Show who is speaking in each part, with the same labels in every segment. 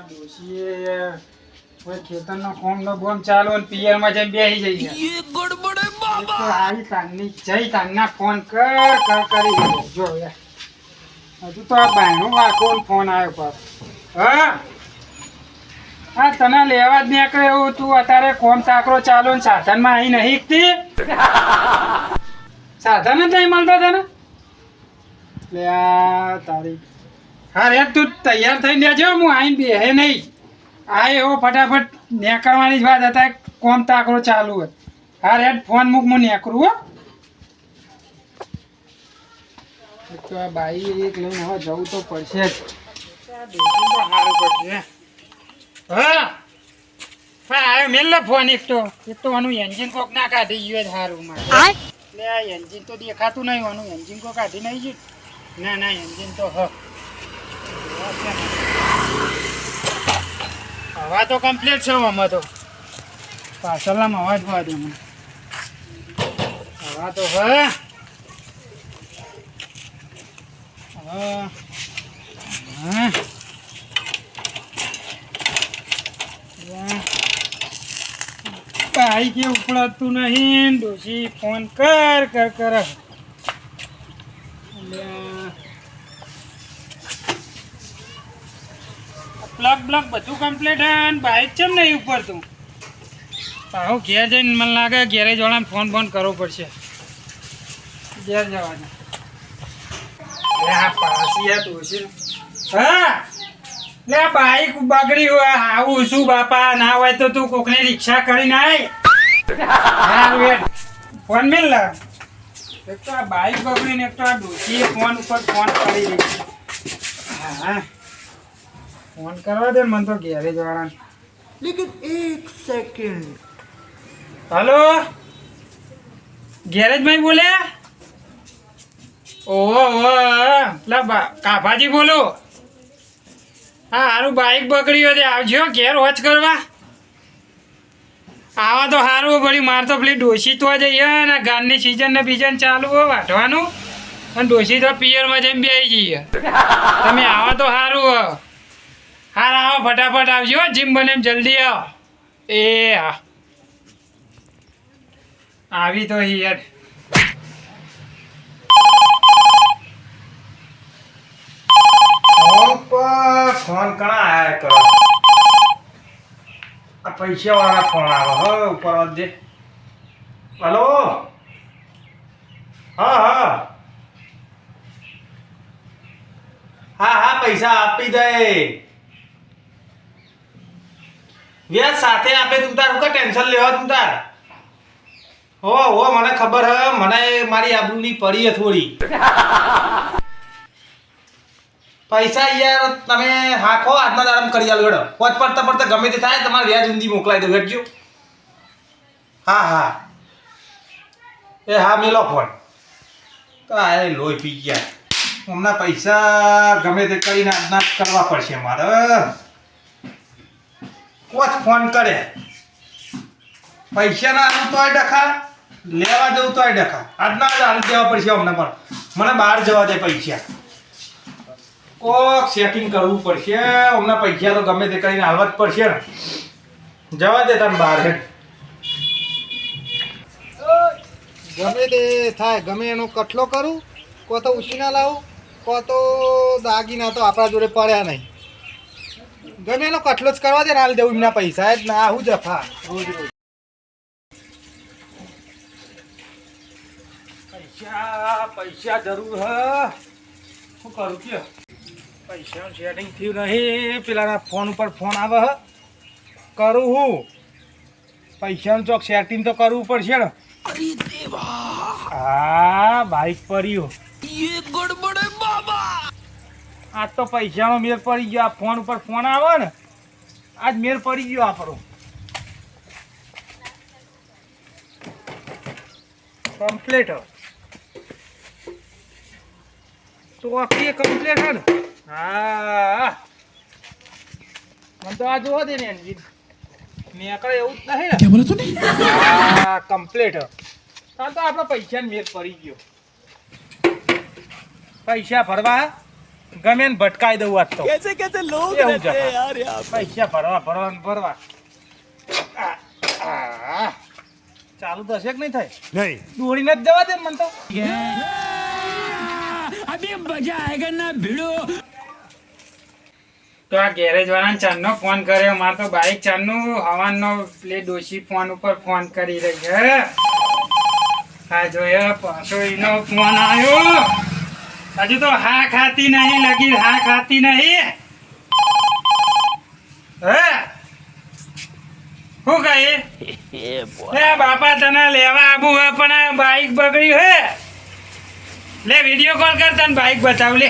Speaker 1: ડોશીએ કોઈ ખેતરનો કોમનો બોમ ચાલુ અને પિયરમાં જઈને બેસી જઈએ. આવી તાનની જઈ તાનના ફોન કર કરી જો યાર. હજુ તો આ બાયનો વાકો ફોન આવ્યો પર. હા તને લેવા જ નીકળે એવું તું અત્યારે કોમ તાકરો ચાલુ ને સાધનમાં અહીં નહીં ઈકતી. સાધન જ નહીં મળતો તને લે તારી. હા રે તું તૈયાર થઈને લેજો હું આવીને બેહે નહીં. આ એવો ફટાફટ નીકળવાની જ વાત હતા કોમ તાકરો ચાલુ હોય. હા રે ફોન મૂક હું નીકળું હો. તો આ બાઈ એક લઈને હવે જવું તો પડશે જ. સારું પડશે. હા હા મેલ ફોન એક તો આનું એન્જિન કોક ના કાઢી ગયું સારું મારે. એટલે આ એન્જિન તો દેખાતું નહીં આનું એન્જિન કોક કાઢી નહીં ગયું. ના ના એન્જિન તો હવા તો કમ્પ્લીટ છે આમાં તો. પાછળના અવાજ હોવા દે મને. હવા તો બાઈક ઉપડાતું નહીં. ડોશી ફોન કર પ્લગ બ્લગ બધું કમ્પ્લીટ હે ને બાઈક કેમ નહીં ઉપડતું. પાછું ઘેર જઈને મને લાગે ગેરેજ વાળાને ફોન કરવો પડશે. ઘેર જવાનું પાછી ડોશી. હા લે બાઈક બગડી હોય આવું શું બાપા ના હોય તો તું કોકની રિક્ષા કરીને આય. ફોન મેલ લા. એક તો આ બાઈક બગડી ને એક તો આ ડોશીએ ફોન ઉપર ફોન કરી રહી છે. હા ફોન કરવા દે મને તો ગેરેજ વાળા. લેકિન એક સેકન્ડ. હલો ગેરેજમાં બોલે? ઓહો પેલા કાભાજી બોલો. હા સારું બાઈક બગડ્યું છે આવજો ઘેર વોચ કરવા. આવા તો સારું પડી મારે તો પેલી ડોશી તો જઈએ ને ગાનની સિઝન ને બીજન ચાલુ હોય વાઢવાનું અને ડોશી તો પિયરમાં જઈને બેસી જઈએ. તમે આવા તો સારું હો. હાર આવો ફટાફટ આવજો જીમ બને એમ જલ્દી આવો. એ હા આવી તો યાર. ફોન કણા આયા કરો. આ પૈસા વાળા ફોન આવે હો ઉપર દે. હલો હા પૈસા આપી દે. વ્યાજ સાથે આપે તું તારું કા ટેન્શન લેવા તું તાર. હો મને ખબર હે મને મારી આબરૂની પડી હે થોડી. પૈસા યાર તમે હાખો આજના દાડમ કરી આલો હેડો. પોચ પડતા ગમે તે થાય તમારે વ્યાજ ઊંધી મોકલાઈ દો હેડજો. હા એ હા મેલો ફોન. કાંઈ લોહી પી ગયા. હમણાં પૈસા ગમે તે કરીને આજના કરવા પડશે મારે. કોચ ફોન કરે પૈસા ના આવું તોય ડખા લેવા જવું તોય ડખા. આજના જ હાલ દેવા પડશે હમણાં પણ મને બહાર જવા દે પૈસા. કોક સેટિંગ કરવું પડશે હમણાં. પૈસા તો ગમે તે કરીને હાલવા જ પડશે ને. જવા દે તમે બહાર હેડ.
Speaker 2: ગમે તે થાય ગમે એનો કટલો કરું કો તો ઉછીના લાવું કો તો દાગીના તો આપણા જોડે પડ્યા નહીં. ગમે એનો કટલો જ કરવા દે ને હાલ દેવું એમના પૈસા જ ના હું જફા રોજ
Speaker 1: પૈસા જરૂર હ. શું કરું કે પૈસાનું સેટિંગ થયું નહીં. પેલાના ફોન ઉપર ફોન આવે હ કરું હું. પૈસાનું ચોક સેટિંગ તો કરવું પડશે ને. હા બાઈક પડ્યો. આજ તો પૈસાનો મેર પડી ગયો. આ ફોન ઉપર ફોન આવે ને આજ મેર પડી ગયો આપણો. કમ્પ્લીટ તો આખી કમ્પ્લીટ હે ને. હા મને તો આ જોવા દે ને એન્જિન નીકળે એવું જ નહીં ને. હા કમ્પ્લીટ. ચાલ તો આપણે પૈસાને મેર પડી ગયો. પૈસા ભરવા
Speaker 2: ગમે ને ભટકાઈ દઉં આજ તો એવું જપા. પૈસા ભરવા ચાલુ તો હશે કે નહીં થાય
Speaker 3: નહીં
Speaker 2: દોડીને જ જવા દે ને મને તો
Speaker 1: તો આ ગેરેજ વાળાને ચાંદનો ફોન કર્યો, મારે તો બાઈક ચાંદનું હવાનો પેલી ડોશી ફોન ઉપર ફોન કરી રહી છે. આ જોયો પાછો એનો ફોન આવ્યો. હજુ તો હા ખાતી નહીં લગી, હા ખાતી નહીં. હે શું કહે? લે બાપા તને લેવા આવું હે પણ આ બાઈક બગડ્યું હે. લે વિડીયો કોલ કર, તને બાઈક બતાવ લે.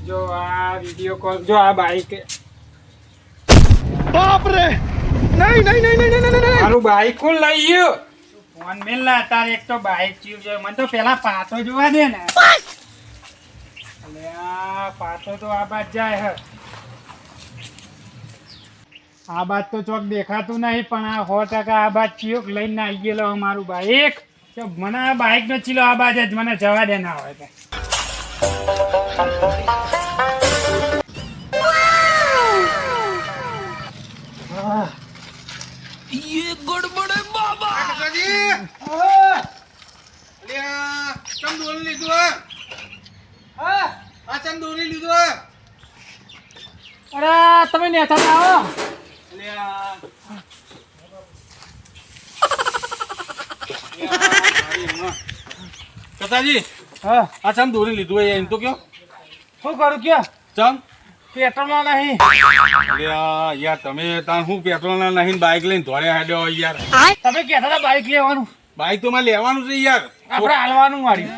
Speaker 1: જો આ વિડીયો કોલ, જો આ બાઈક
Speaker 3: બાપ રે નહીં નહીં નહીં નહીં નહીં નહીં
Speaker 1: મારું બાઈક કોણ લઈ ગયું? ફોન મેલ લા તારે. એક તો બાઈક ચીવ છે, મને તો પેલા પાતો જોવા દે ને. અલે આ પાતો તો આ બાદ જાય હે. આ બાદ તો ચોક દેખાતું નહીં પણ આ 100% આ બાદ ચિયોક લઈને આવી ગયેલો મારું બાઈક. તો મને આ બાઈક નો ચીલો આ બાદ જ મને જવા દે ના હોય તો. અરે તમે નેતા આવો.
Speaker 2: કતાજી
Speaker 1: હા
Speaker 2: આ ચમ દોરી લીધું એમ તો કયો
Speaker 1: શું કરું કે
Speaker 2: ચમ
Speaker 1: પેટ્રોલ નહીં?
Speaker 2: અરે યાર તમે તાણ હું પેટ્રોલ ના નહીં બાઇક લઈને ધોળે હાડ્યો યાર.
Speaker 1: તમે કહેતા હતા બાઈક લેવાનું,
Speaker 2: બાઇક તો મારે લેવાનું છે યાર.
Speaker 1: આપણે હાલવાનું મારી.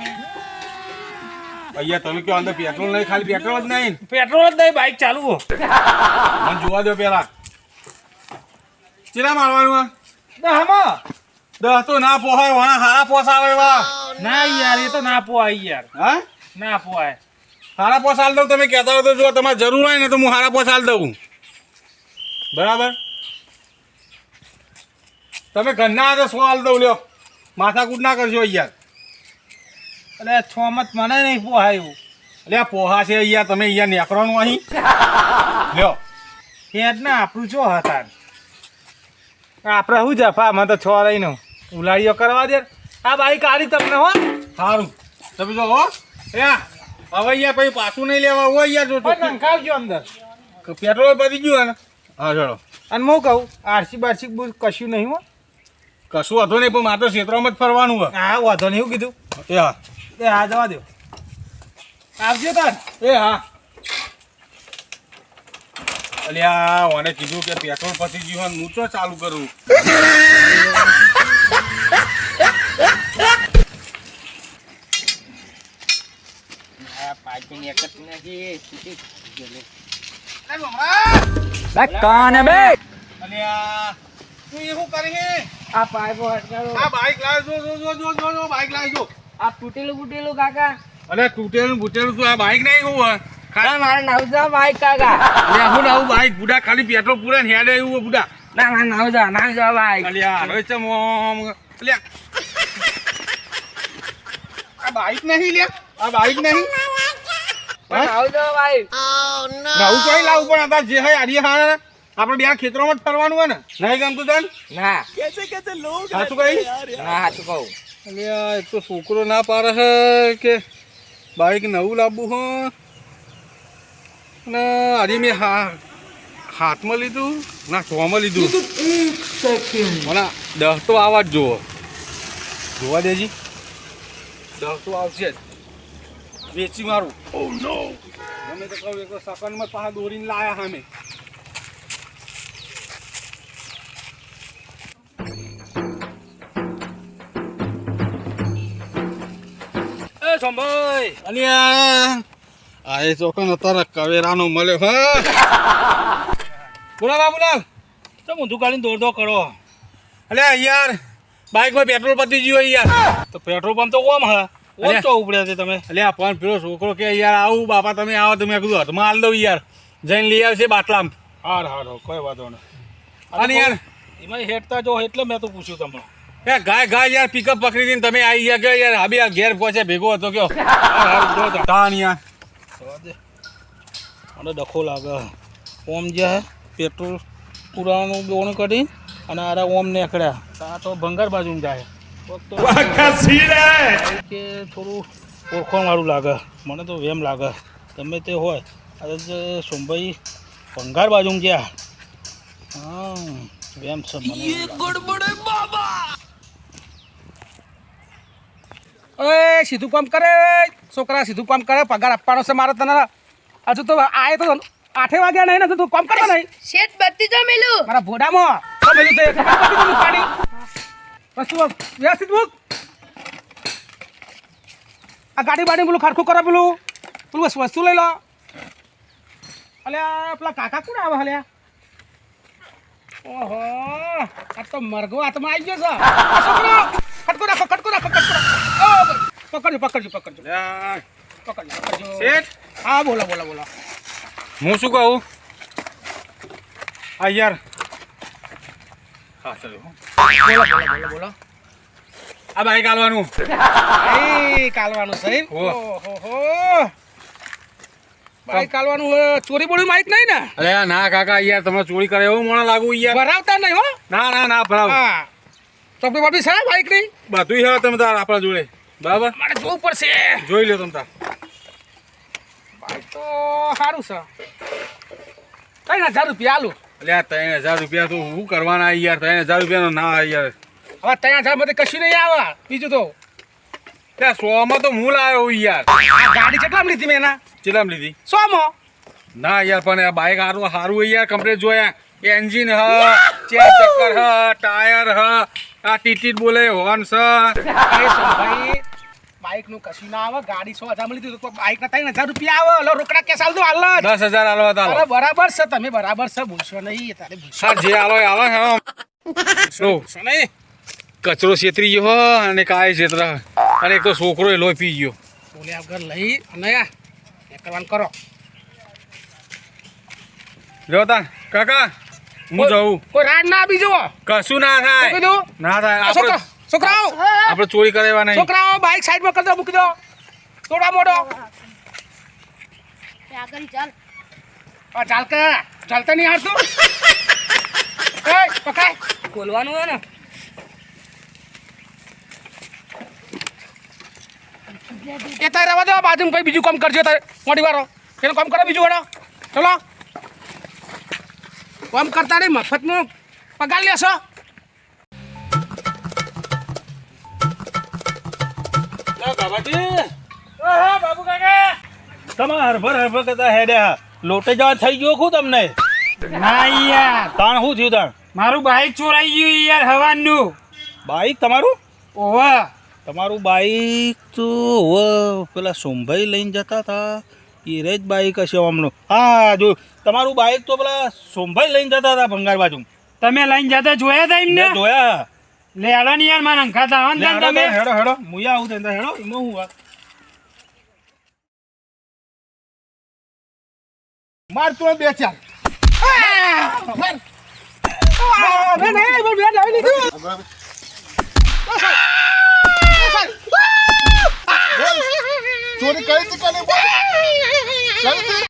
Speaker 2: અહીંયા તમે કયો અંદર પેટ્રોલ નહીં, ખાલી પેટ્રોલ જ નહીં.
Speaker 1: પેટ્રોલ જ નહીં, બાઈક ચાલુ હો.
Speaker 2: મને જોવા દો પેલા ચેલા મારવાનું
Speaker 1: હમા
Speaker 2: 10 તો ના પોહાય વાહ હારા પોસાવે વાહ.
Speaker 1: ના યાર એ તો ના પોવાય યાર,
Speaker 2: હા
Speaker 1: ના પોવાય.
Speaker 2: હારા પોસાલ દઉં. તમે કહેતા હો તો જો તમારે જરૂર હોય ને તો હું હારા પોસાલ દઉં. બરાબર તમે ઘરના તો 100 હાલ દઉં. લ્યો માથાકૂટ ના કરશો યાર.
Speaker 1: એટલે છોમત મને નહીં પોહાયું.
Speaker 2: એટલે આ પોહા છે યાર. તમે યાર નેકરવાનું અહીં લ્યો.
Speaker 1: હેડ ના આપણું જો હતા આપણે શું જફા, મને તો છ લઈને ઉલાડીઓ કરવા દે. આ બાઈક આરી તમને હો
Speaker 2: સારું તમે જો હો હવે યાર પછી પાછું નહીં લેવા હોય યાર. જો
Speaker 1: નંખાવજો અંદર.
Speaker 2: પેટ્રોલ પતી ગયું ને. હા ચલો.
Speaker 1: અને હું કહું આરસી બારસી બુર કશું નહીં હો.
Speaker 2: કશું વાંધો નહીં પણ મારે તો ક્ષેત્રમાં જ ફરવાનું હોય.
Speaker 1: હા વાંધો નહીં, એવું કીધું.
Speaker 2: એ હા
Speaker 1: એ હા જવા દો, આવજો તાર.
Speaker 2: એ હા અલ્યા ઓને કીધું કે પેટ્રોલ પતી ગયું હોય હું તો ચાલુ કરું. અલ્યા તું એ શું કરી હે?
Speaker 1: આ પાઇપો હટકારો.
Speaker 2: આ બાઈક લાવ્યો જો બાઈક લાવ્યો.
Speaker 1: આ તૂટેલું બુટેલું કાકા.
Speaker 2: અરે તૂટેલું બૂટેલું તું આ બાઈક નહીં હું હોય
Speaker 1: મારે નાવજા બાઈક કાકા.
Speaker 2: અલ્યા હું આવું બાઈક બુડા ખાલી પેટ્રોલ પૂરે ને હેડે એવું બુડા.
Speaker 1: ના મારે નાવજા બાઈક.
Speaker 2: અલ્યા હવે ચમ અલ્યા આ બાઈક નહીં લ્યા. આ બાઈક નહીં
Speaker 1: નાવજા બાઈક.
Speaker 2: નવું કઈ લાવવું પણ હતા જે હોય આડી હા આપણે બે ખેતરોમાં જ ફરવાનું હોય ને. નહીં ગમતું તને?
Speaker 1: ના
Speaker 2: સાચું કઈ?
Speaker 1: ના સાચું કહું.
Speaker 2: અલ્યા એક તો છોકરો ના પાડે છે કે બાઈક નવું લાવવું હોય અને આજે મેં હાથમાં લીધું ના 100માં લીધું. મને 10 તો આવા જ જોવા દેજી. 10 તો આવશે જ. વેચી મારું. ગમે તો કહું એક સેકન્ડમાં પાછા દોરીને લાયા સામે.
Speaker 1: સંભાઈ
Speaker 2: અલ્યા આ એ ચોકન અત્યારે કવેરાનો મળ્યો. હા બોલા બાબુલાલ
Speaker 1: તો ઊંધું કાઢીને દોડ કરો.
Speaker 2: અલ્યા યાર બાઈકમાં પેટ્રોલ પતી ગયું યાર.
Speaker 1: તો પેટ્રોલ પંપ તો ઓમ હા ઓમ તો ઉપડ્યા છે તમે.
Speaker 2: અલ્યા પણ પેલો છોકરો કે યાર આવું બાપા તમે આવો તમે કીધું હાથમાં હાલ દઉં યાર. જઈને લઈ આવશે બાટલામાં.
Speaker 1: હાર કોઈ વાંધો નહીં.
Speaker 2: અને યાર
Speaker 1: એમાં હેઠતા જો એટલે મેં તો પૂછ્યું તમને.
Speaker 4: એ ગાય યાર પિકઅપ પકડી દઈને તમે આવી ગયા કે યાર હાબી આ ઘેર પહોંચે ભેગો હતો કયો તાન યાર
Speaker 3: અને ડખો લાગે ઓમ જે હે પેટ્રોલ પુરાવાનું બોણ કરી અને આરા ઓમ નીકળ્યા આ તો ભંગાર બાજુ જાય કે થોડું ઓળખવાવાળું લાગે મને તો વેમ લાગે ગમે તે હોય આજે સોમભાઈ ભંગાર બાજુ ગયા હા વેમ છે મને ઓય સીધું કામ કરે છોકરા સીધું કામ કરે પગાર આપવાનો છે મારે તને હજુ તો આય તો 8 વાગ્યા નહીં ને તું કામ કરતો નહીં
Speaker 5: શેઠ બત્તી તો મેલું
Speaker 3: મારા ભોડામાં તો મેલું તો એક બત્તી તો પાડી વસ્તુ વ્યવસ્થિત મૂક આ ગાડી બાડી પેલું ખરખું કરો પેલું વસ્તુ લઈ લો અલ્યા પેલા કાકા કોણ આવે અલ્યા ઓહો આ તો મરઘો હાથમાં આવી ગયો છે છોકરો ખટકો રાખો પકડજો
Speaker 4: શેઠ
Speaker 3: હા બોલો
Speaker 4: હું શું કહું આ યાર હા ચાલો
Speaker 3: બોલો
Speaker 4: આ બાઈક આલવાનું
Speaker 3: એ કાલવાનું સાહેબ ઓહો બાઈક કાલવાનું ચોરી બોરી માહિત નહીં ને
Speaker 4: અરે ના કાકા યાર તમે ચોરી કરે એવું મને લાગુ યાર
Speaker 3: ભરાવતા નહીં હો
Speaker 4: ના ભરાવ
Speaker 3: હા ચોપડી બોપડી સાહેબ બાઈક નહીં
Speaker 4: બધું હે તમે તાર આપણા જોડે બરાબર
Speaker 3: મારે જોવું પડશે
Speaker 4: જોઈ લો તમે તાર
Speaker 3: બાઈક તો સારું છે 3000 રૂપિયા આલું
Speaker 4: અલ્યા 3000 રૂપિયા તો શું કરવાના યાર 3000 રૂપિયાનો ના યાર
Speaker 3: હવે 3000 માંથી કશું નહીં આવે બીજું તો
Speaker 4: ત્યાં 100 માં તો હું લાવ્યો યાર
Speaker 3: આ ગાડી કેટલામ લીધી મેં એના
Speaker 4: ચેલામ લીધી
Speaker 3: 100 માં
Speaker 4: ના યાર પણ આ બાઈક સારું યાર કમ્પ્લીટ જોયા એન્જિન હ ચાર ચક્કર હ ટાયર હ આ ટીટી બોલે હોર્ન છે
Speaker 3: ભાઈ બાઈક નું કશું ના આવે ગાડી 100,000 માં લીધી તો બાઈક ના 3000 રૂપિયા આવે લો રોકડા કેસ આલ દો હાલ
Speaker 4: 10,000 આલવા તાલો
Speaker 3: અરે બરાબર છે તમે બરાબર છે ભૂલશો નહીં તારે ભૂલશો
Speaker 4: હા જે આલો
Speaker 3: નહીં
Speaker 4: કચરો છેતરી ગયો હો અને કાય છેતર અને એક તો છોકરો એ લોહી પી ગયો
Speaker 3: બોલ્યા વગર લઈ અને એ કરવાનું કરો
Speaker 4: જો તા કાકા હું જાઉં
Speaker 3: કોઈ રાડ ના આપી જુઓ
Speaker 4: કશું ના થાય
Speaker 3: કીધું
Speaker 4: ના થાય
Speaker 3: છોકરાઓ
Speaker 4: આપણે ચોરી કરેવા નહીં
Speaker 3: છોકરાઓ બાઈક સાઈડમાં કરી દો મૂકી દો થોડા મોટો
Speaker 5: આગળ ચાલ
Speaker 3: ચાલતા નહીં હારતું એ પકાય ખોલવાનું હોય ને એ તારે રહેવા દો બાજુ કઈ બીજું કામ કરજો તારે મોટી વાળો એનું કામ કરો બીજું વાળો ચલો કામ કરતા નહીં મફતમાં પગાર લેશો
Speaker 1: બાબુ કાકા
Speaker 3: તમે હરભર કરતા હેડ્યા લોટે જવા થઈ ગયો ખું તમને
Speaker 1: ના યાર
Speaker 3: તાણ શું થયું તાણ
Speaker 1: મારું બાઈક ચોરાઈ ગયું યાર હવાનું
Speaker 3: બાઈક તમારું
Speaker 1: ઓવા
Speaker 3: તમારું બાઈક તો પેલા સોમભાઈ લઈને જતા હતા એ રે જ બાઈક હશે હમણાં હા જો તમારું બાઈક તો પેલા સોમભાઈ લઈને જતા હતા ભંગાર બાજુ
Speaker 1: તમે લઈને જતા જોયા હતા એમને
Speaker 3: મેં જોયા
Speaker 1: લે હાલો ને યાર મારા અંખાતા આવો ને તમે
Speaker 3: હેડો મુયા આવું ત્યાં હેડો એમાં હું વાત માર તું બે ચાર
Speaker 2: ચોરી કરી હતી